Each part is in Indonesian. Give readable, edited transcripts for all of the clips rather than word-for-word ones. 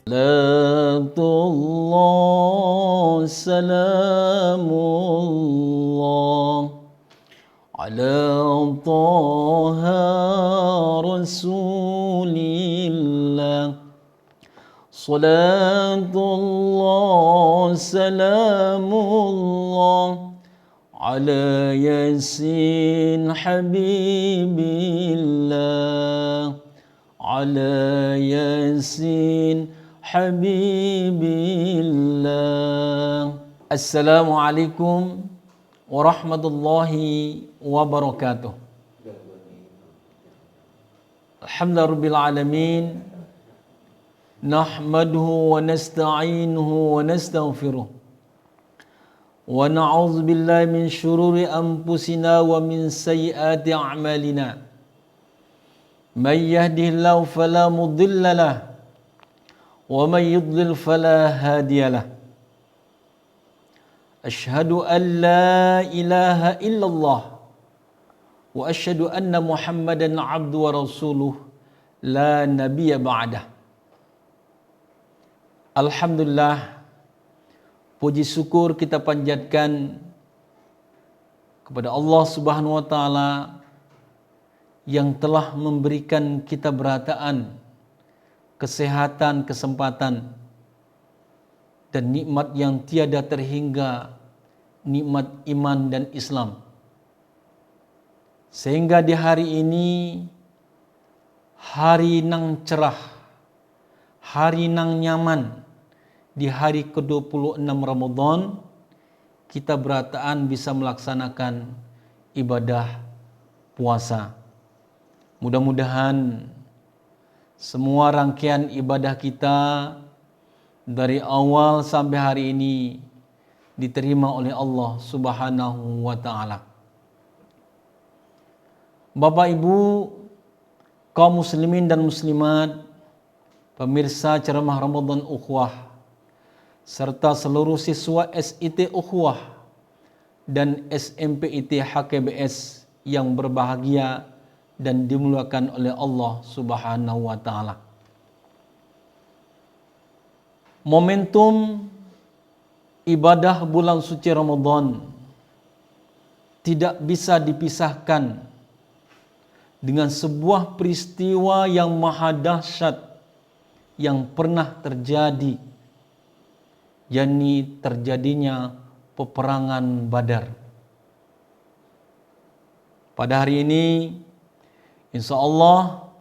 Salatullah salamullah ala taha rasulillah. Salatullah salamullah ala yasin habibillah, ala yasin habibillah. Assalamualaikum warahmatullahi wabarakatuh. Alhamdulillah rabbil alamin. Nahmaduhu wa nasta'inuhu wa nastaghfiruh. Wa na'udzu billahi min syururi anfusina wa min sayyiati a'malina. May yahdihillahu fala mudilla lahu wa may yudlil fala hadiya lahu. Asyhadu an la ilaha illallah wa asyhadu anna Muhammadan 'abduhu wa rasuluh la nabiyya ba'dah. Alhamdulillah, puji syukur kita panjatkan kepada Allah Subhanahu wa taala yang telah memberikan kita berataan, kesehatan, kesempatan dan nikmat yang tiada terhingga, nikmat iman dan Islam. Sehingga di hari ini, hari nang cerah, hari nang nyaman, di hari ke-26 Ramadan, kita berataan bisa melaksanakan ibadah puasa. Mudah-mudahan semua rangkaian ibadah kita dari awal sampai hari ini diterima oleh Allah Subhanahu wa taala. Bapak Ibu, kaum muslimin dan muslimat, pemirsa ceramah Ramadan Ukhuwah, serta seluruh siswa SIT Ukhuwah dan SMPIT HKBS yang berbahagia dan dimuliakan oleh Allah Subhanahu wa taala. Momentum ibadah bulan suci Ramadan tidak bisa dipisahkan dengan sebuah peristiwa yang maha dahsyat yang pernah terjadi, yakni terjadinya peperangan Badar. Pada hari ini, insya Allah,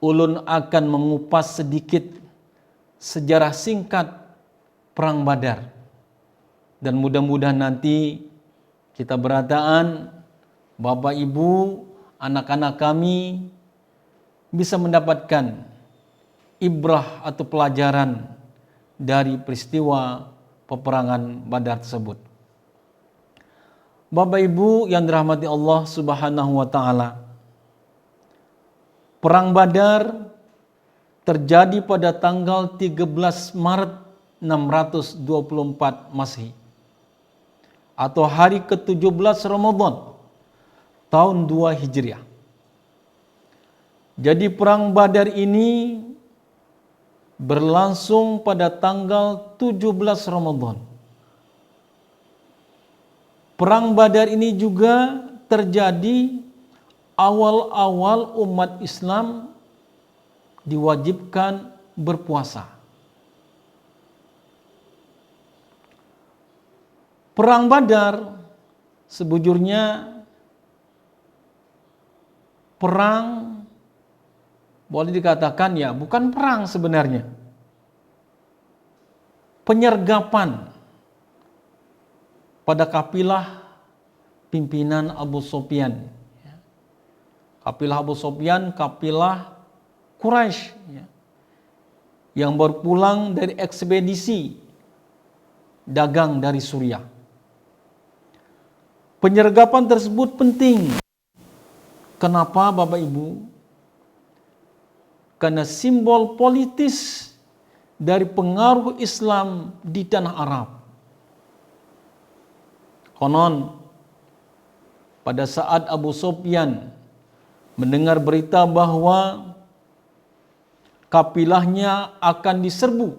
ulun akan mengupas sedikit sejarah singkat perang Badar. Dan mudah-mudahan nanti kita berataan, Bapak Ibu, anak-anak kami bisa mendapatkan ibrah atau pelajaran dari peristiwa peperangan Badar tersebut. Bapak Ibu yang dirahmati Allah Subhanahu wa taala, perang Badar terjadi pada tanggal 13 Maret 624 Masehi atau hari ke-17 Ramadan tahun 2 Hijriah. Jadi perang Badar ini berlangsung pada tanggal 17 Ramadan. Perang Badar ini juga terjadi awal-awal umat Islam diwajibkan berpuasa. Perang Badar sebujurnya perang, boleh dikatakan ya bukan perang sebenarnya, penyergapan pada kapilah pimpinan Abu Sufyan. Kapilah Abu Sufyan, kapilah Quraisy yang berpulang dari ekspedisi dagang dari Suriah. Penyergapan tersebut penting. Kenapa Bapak Ibu? Karena simbol politis dari pengaruh Islam di tanah Arab. Konon pada saat Abu Sufyan mendengar berita bahwa kapilahnya akan diserbu,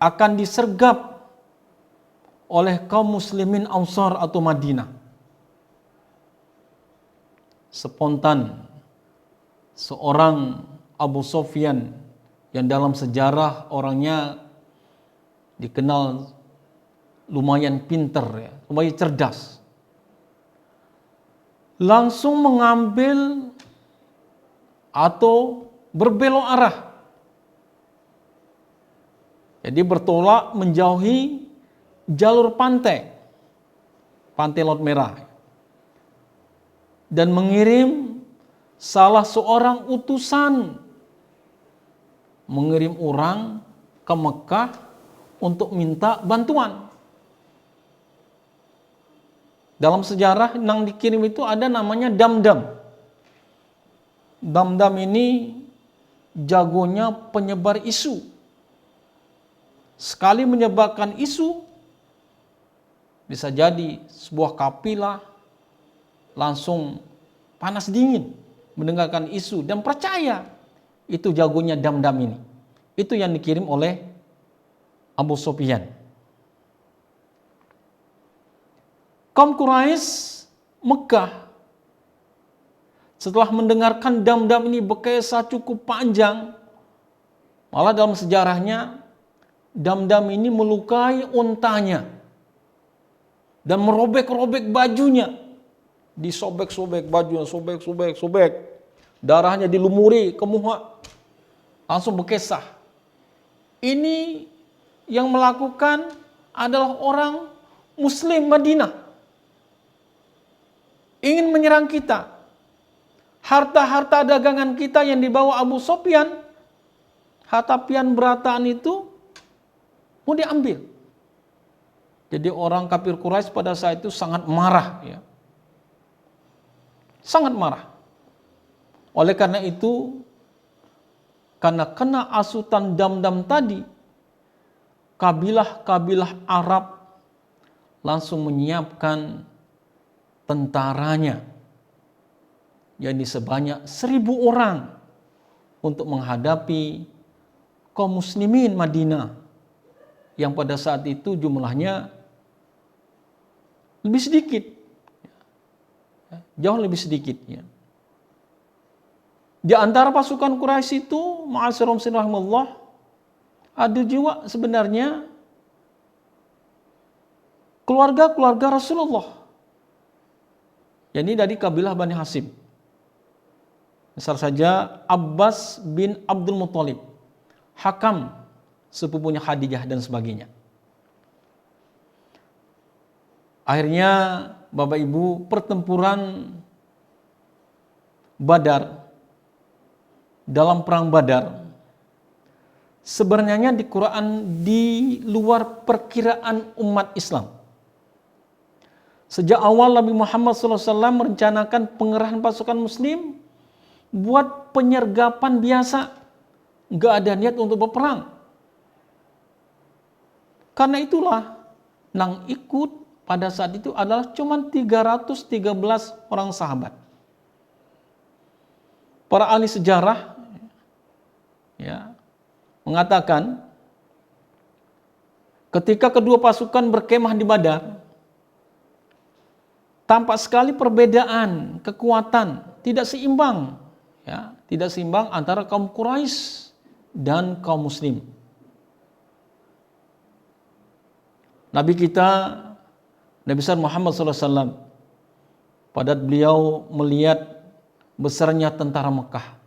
akan disergap oleh kaum muslimin Ansar atau Madinah. Spontan seorang Abu Sufyan yang dalam sejarah orangnya dikenal lumayan pinter, ya, lumayan cerdas, langsung mengambil atau berbelok arah. Jadi bertolak menjauhi jalur pantai Laut Merah, dan mengirim salah seorang utusan, mengirim orang ke Mekah untuk minta bantuan. Dalam sejarah yang dikirim itu ada namanya Damdam. Damdam ini jagonya penyebar isu. Sekali menyebarkan isu, bisa jadi sebuah kapilah langsung panas dingin mendengarkan isu dan percaya itu jagonya Damdam ini. Itu yang dikirim oleh Abu Sufyan. Kaum Quraisy Mekah setelah mendengarkan Damdam ini berkisah cukup panjang, malah dalam sejarahnya Damdam ini melukai untanya dan merobek-robek bajunya, disobek-sobek bajunya, sobek, darahnya dilumuri ke muka, langsung berkisah. Ini yang melakukan adalah orang Muslim Madinah, ingin menyerang kita. Harta-harta dagangan kita yang dibawa Abu Sufyan, harta pian berataan itu mau diambil. Jadi orang kafir Quraisy pada saat itu sangat marah, ya. Sangat marah. Oleh karena itu, karena kena asutan Damdam tadi, kabilah-kabilah Arab langsung menyiapkan tentaranya, yakni sebanyak 1.000 orang untuk menghadapi kaum muslimin Madinah yang pada saat itu jumlahnya lebih sedikit, jauh lebih sedikit, ya. Di antara pasukan Quraisy itu, ma'asyiral muslimin rahimahullah, ada juga sebenarnya keluarga-keluarga Rasulullah, yakni dari kabilah Bani Hashim. Misal saja Abbas bin Abdul Muthalib, Hakam sepupunya Khadijah dan sebagainya. Akhirnya Bapak Ibu, pertempuran Badar, dalam perang Badar sebenarnya di Quran di luar perkiraan umat Islam. Sejak awal Nabi Muhammad SAW merencanakan pengerahan pasukan muslim buat penyergapan biasa, nggak ada niat untuk berperang. Karena itulah yang ikut pada saat itu adalah cuma 313 orang sahabat. Para ahli sejarah, ya, mengatakan ketika kedua pasukan berkemah di Badar, tampak sekali perbedaan kekuatan, tidak seimbang, ya, tidak seimbang antara kaum Quraisy dan kaum muslim. Nabi kita, Nabi besar Muhammad SAW, pada beliau melihat besarnya tentara Mekah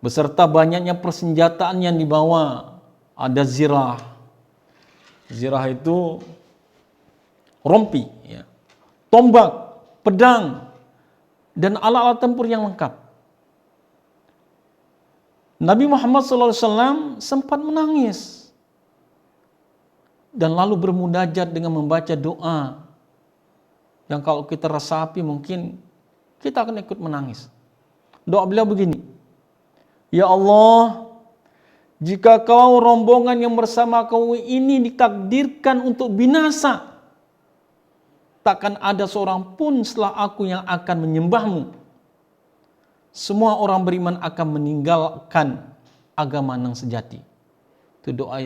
beserta banyaknya persenjataan yang dibawa. Ada zirah. Zirah itu rompi, ya, tombak, pedang, dan alat-alat tempur yang lengkap. Nabi Muhammad SAW sempat menangis dan lalu bermunajat dengan membaca doa yang kalau kita resapi mungkin kita akan ikut menangis. Doa beliau begini: Ya Allah, jika kau rombongan yang bersama kau ini ditakdirkan untuk binasa, takkan ada seorang pun setelah aku yang akan menyembahmu. semua orang beriman akan meninggalkan agama yang sejati. Itu doa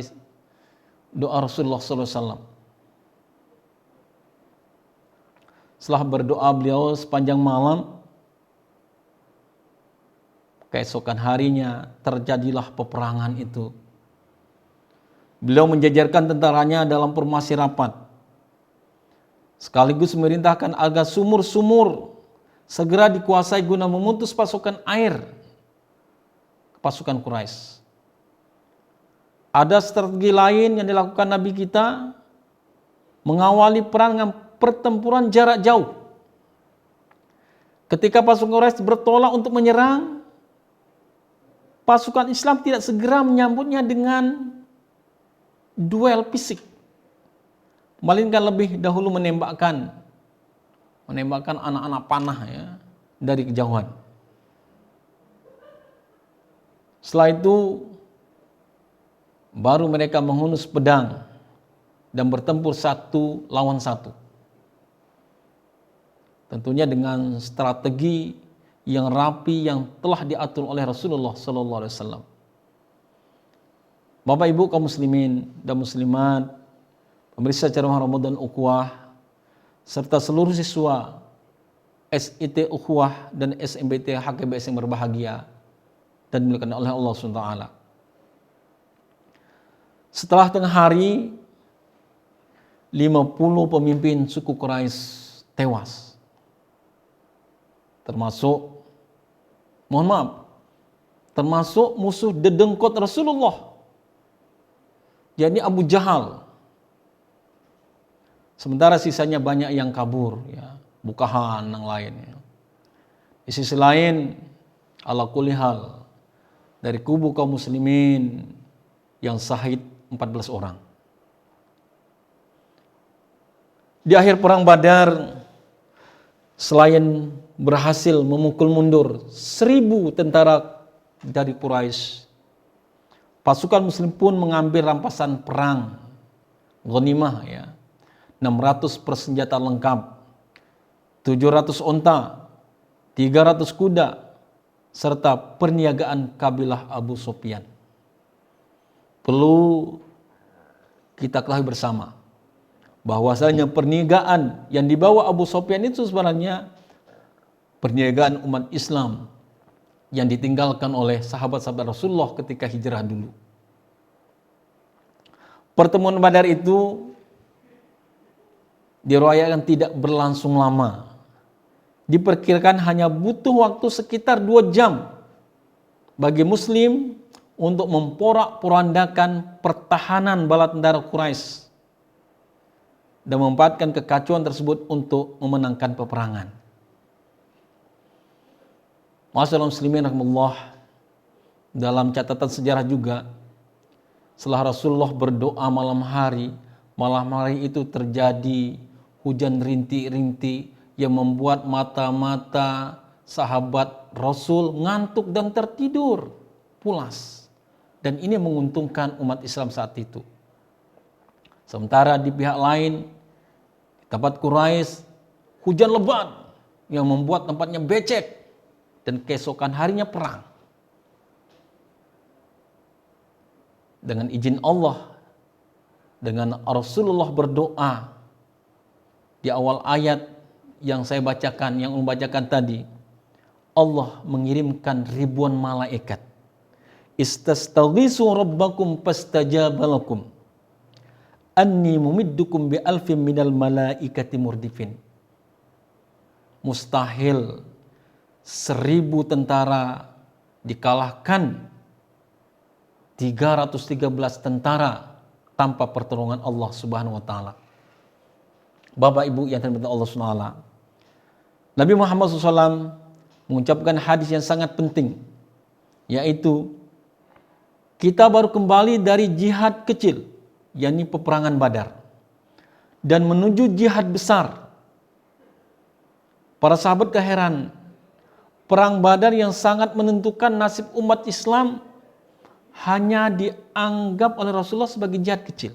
Rasulullah SAW. Setelah berdoa beliau sepanjang malam, keesokan harinya terjadilah peperangan itu. Beliau menjajarkan tentaranya dalam formasi rapat, sekaligus memerintahkan agar sumur-sumur segera dikuasai guna memutus pasokan air pasukan Quraisy. Ada strategi lain yang dilakukan Nabi kita, mengawali perang dengan pertempuran jarak jauh. Ketika pasukan Quraisy bertolak untuk menyerang, pasukan Islam tidak segera menyambutnya dengan duel fisik, melainkan lebih dahulu menembakkan anak-anak panah ya, dari kejauhan. Setelah itu baru mereka menghunus pedang dan bertempur satu lawan satu. Tentunya dengan strategi yang rapi yang telah diatur oleh Rasulullah SAW. Bapak Ibu kaum muslimin dan muslimat, pemirsa ceramah Ramadan Ukhuwah, serta seluruh siswa SIT Ukhuwah dan SMBT HKBS yang berbahagia dan dimuliakan oleh Allah SWT. Setelah tengah hari, 50 pemimpin suku Quraisy tewas. Termasuk musuh dedengkot Rasulullah, yakni Abu Jahal. Sementara sisanya banyak yang kabur, ya, bukahan yang lain. Ya. Di sisi lain, ala kulli hal, dari kubu kaum muslimin yang syahid 14 orang. Di akhir perang Badar, selain berhasil memukul mundur 1000 tentara dari Quraisy, pasukan muslim pun mengambil rampasan perang, ghanimah ya, 600 persenjataan lengkap, 700 onta, 300 kuda, serta perniagaan kabilah Abu Sufyan. Perlu kita ketahui bersama bahwasanya perniagaan yang dibawa Abu Sufyan itu sebenarnya perniagaan umat Islam yang ditinggalkan oleh sahabat-sahabat Rasulullah ketika hijrah dulu. Pertemuan Badar itu diriwayatkan tidak berlangsung lama. Diperkirakan hanya butuh waktu sekitar 2 jam bagi muslim untuk memporak-porandakan pertahanan bala tentara Quraisy dan memanfaatkan kekacauan tersebut untuk memenangkan peperangan. Masyaallah muslimin rahimakumullah, dalam catatan sejarah juga, setelah Rasulullah berdoa malam hari itu terjadi hujan rintik-rintik yang membuat mata-mata sahabat Rasul ngantuk dan tertidur pulas. Dan ini menguntungkan umat Islam saat itu. Sementara di pihak lain, di tempat Quraisy, hujan lebat yang membuat tempatnya becek dan keesokan harinya perang. Dengan izin Allah, dengan Rasulullah berdoa di awal ayat yang saya bacakan, yang membacakan tadi, Allah mengirimkan ribuan malaikat. Istastaghisu rabbakum fastajaba lakum anni mumiddukum bi alfin minal malaikati murdifin. Mustahil 1000 tentara dikalahkan 313 tentara tanpa pertolongan Allah Subhanahu wa taala. Bapak Ibu yang dirahmati Allah Subhanahu wa taala, Nabi Muhammad SAW mengucapkan hadis yang sangat penting, yaitu kita baru kembali dari jihad kecil, yakni peperangan Badar, dan menuju jihad besar. Para sahabat keheran, perang Badar yang sangat menentukan nasib umat Islam hanya dianggap oleh Rasulullah sebagai jihad kecil.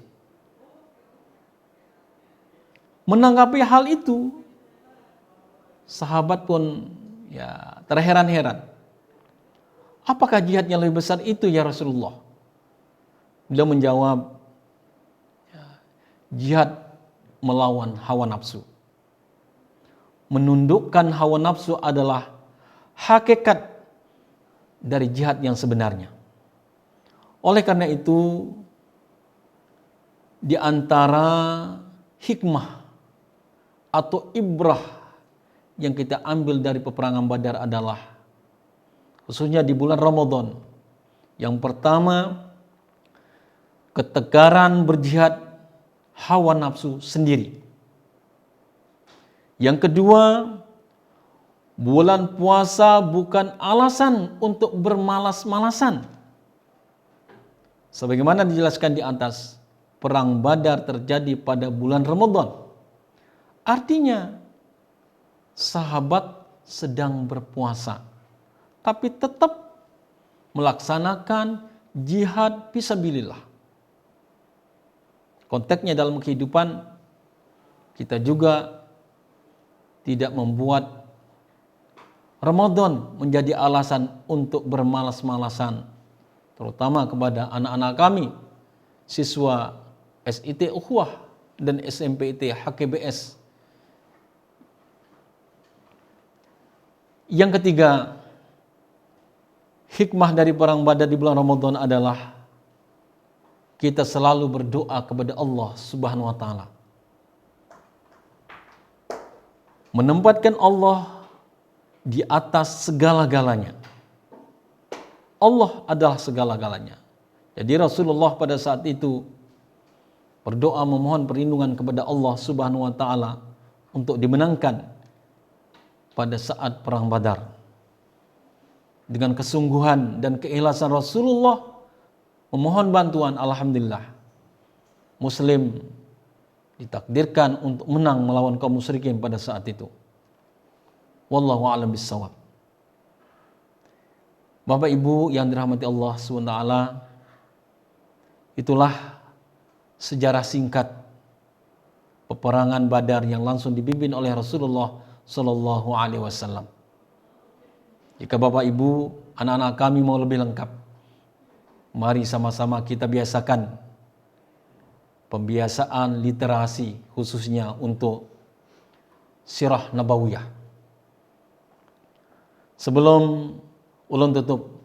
Menanggapi hal itu, sahabat pun ya terheran-heran. apakah jihad yang lebih besar itu ya Rasulullah? Beliau menjawab, jihad melawan hawa nafsu. Menundukkan hawa nafsu adalah hakikat dari jihad yang sebenarnya. Oleh karena itu, di antara hikmah atau ibrah yang kita ambil dari peperangan Badar adalah, khususnya di bulan Ramadan, yang pertama, ketegaran berjihad hawa nafsu sendiri. Yang kedua, bulan puasa bukan alasan untuk bermalas-malasan. Sebagaimana dijelaskan di atas, perang Badar terjadi pada bulan Ramadan. Artinya, sahabat sedang berpuasa, tapi tetap melaksanakan jihad fisabilillah. Konteksnya dalam kehidupan, kita juga tidak membuat Ramadan menjadi alasan untuk bermalas-malasan, terutama kepada anak-anak kami, siswa SIT Ukhuwah dan SMPT HKBS. Yang ketiga, hikmah dari perang Badar di bulan Ramadan adalah kita selalu berdoa kepada Allah Subhanahu wa taala. Menempatkan Allah di atas segala-galanya. Allah adalah segala-galanya. Jadi Rasulullah pada saat itu berdoa memohon perlindungan kepada Allah Subhanahu wa taala untuk dimenangkan pada saat perang Badar. Dengan kesungguhan dan keikhlasan Rasulullah memohon bantuan, alhamdulillah Muslim ditakdirkan untuk menang melawan kaum musyrikin pada saat itu. Wallahu a'lam bissawab. Bapak Ibu yang dirahmati Allah SWT, itulah sejarah singkat peperangan Badar yang langsung dipimpin oleh Rasulullah Sallallahu Alaihi Wasallam. Jika Bapak Ibu, anak-anak kami mau lebih lengkap, mari sama-sama kita biasakan pembiasaan literasi khususnya untuk sirah nabawiyah. Sebelum ulun tutup,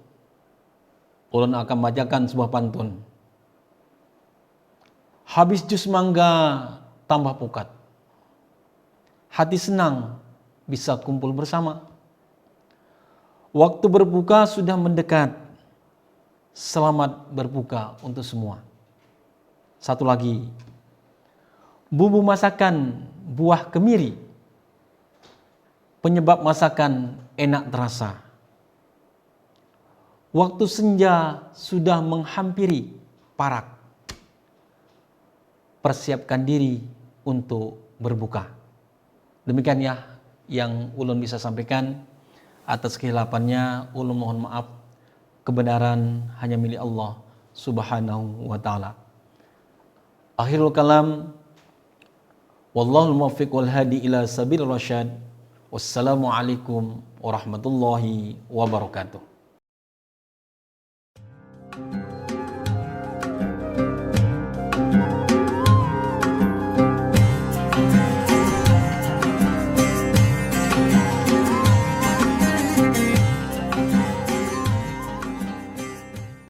ulun akan bacakan sebuah pantun. Habis jus mangga tambah pukat, hati senang bisa kumpul bersama. Waktu berbuka sudah mendekat, selamat berbuka untuk semua. Satu lagi, bumbu masakan buah kemiri, penyebab masakan enak terasa. Waktu senja sudah menghampiri parak, persiapkan diri untuk berbuka. Demikian ya yang ulun bisa sampaikan. Atas kehilafannya ulun mohon maaf. Kebenaran hanya milik Allah Subhanahu wa taala. Akhirul kalam, wallahul muwaffiq wal hadi ila sabil rasyad. Wassalamualaikum warahmatullahi wabarakatuh.